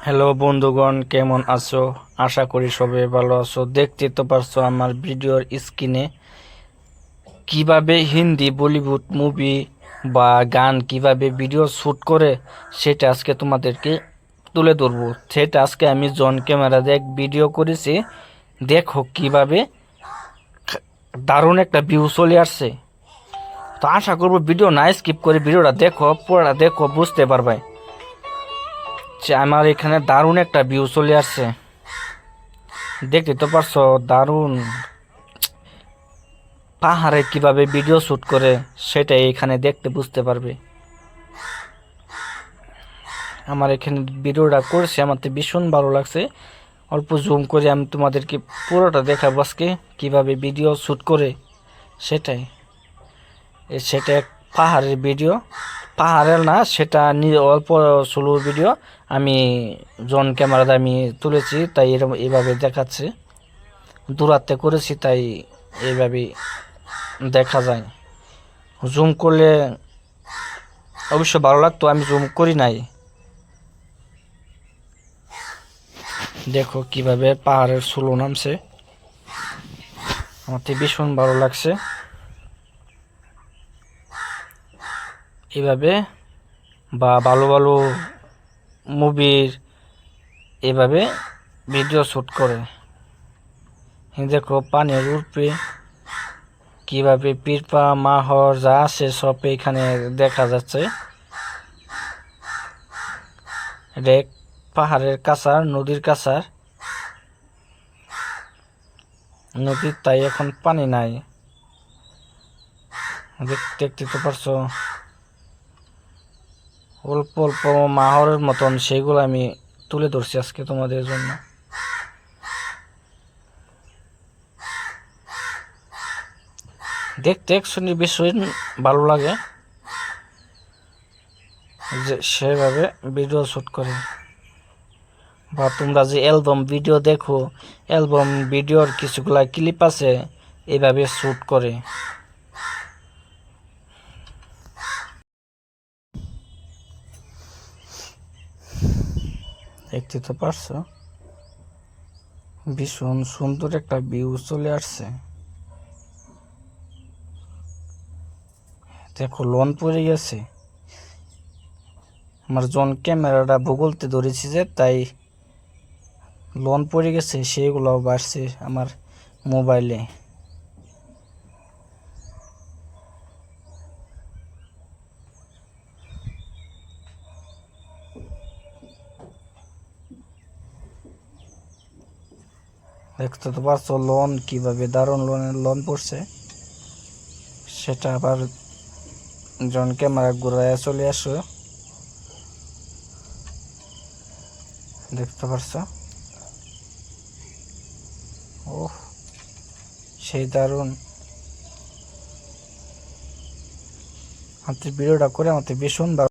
Hello বন্ধুগণ, কেমন আছো? আশা করি সবাই ভালো আছো। দেখতে তো পারছো আমার ভিডিওর স্ক্রিনে কিভাবে হিন্দি বলিউড মুভি বা গান কিভাবে ভিডিও শ্যুট করে সেটা আজকে তোমাদেরকে তুলে ধরবো। সেটা আজকে আমি জন ক্যামেরা দিয়ে ভিডিও করেছি। দেখো কিভাবে দারুণ একটা ভিউ চলে আসছে। তো আশা করবো ভিডিও না স্কিপ করে ভিডিওটা দেখো, পুরোটা দেখো, বুঝতে পারবে যে আমার এখানে দারুণ একটা ভিউ চলে আসছে। দেখতে তো পারছো দারুণ পাহাড়ে কিভাবে ভিডিও শুট করে সেটা এখানে দেখতে বুঝতে পারবে। আমার এখানে ভিডিওটা করেছে, আমার তো ভীষণ ভালো লাগছে। অল্প জুম করে আমি তোমাদেরকে পুরোটা দেখাবো আজকে কিভাবে ভিডিও শুট করে সেটাই। সেটা এক পাহাড়ের ভিডিও, পাহাড়ের না, সেটা অল্প স্লো ভিডিও আমি জন ক্যামেরাতে আমি তুলেছি, তাই এরকম এইভাবে দেখাচ্ছে। দূরাতে করেছি তাই এইভাবেই দেখা যায়। জুম করলে অবশ্য ভালো লাগতো, আমি জুম করি নাই। দেখো কিভাবে পাহাড়ের চুলো নামছে, আমার তো ভীষণ ভালো লাগছে। এভাবে বা ভালো ভালো মুভির এভাবে ভিডিও শ্যুট করে। দেখো পানির উপরে কিভাবে পিরপা মাহর যা আছে সব এখানে দেখা যাচ্ছে। এটা পাহাড়ের কাছার, নদীর কাছার, নদীর তাই এখন পানি নাই। দেখতে তো পারছো অল্প অল্প মাহরের মতন, সেগুলো আমি তুলে ধরছি আজকে তোমাদের জন্য। দেখতে একশো ভীষণ ভালো লাগে যে সেভাবে ভিডিও শ্যুট করে। বা তোমরা যে অ্যালবাম ভিডিও দেখো, অ্যালবাম ভিডিওর কিছুগুলা ক্লিপ আছে এভাবে শ্যুট করে। দেখতে তো পারছো ভীষণ সুন্দর একটা ভিউ চলে আসছে। দেখো লোন পড়ে গেছে, আমার জন ক্যামেরাটা ভূগোলতে ধরেছি যে তাই লোন পড়ে গেছে, সেগুলো বাড়ছে আমার মোবাইলে। দেখতে তো পারছো লোন কিভাবে দারুণ লোন পড়ছে। সেটা আবার জন ক্যামেরা ঘুরাইয়া চলে আসো, দেখতে পারছো। ওহ, সেই দারুণ। আমার ভিডিওটা করে আমার ভীষণ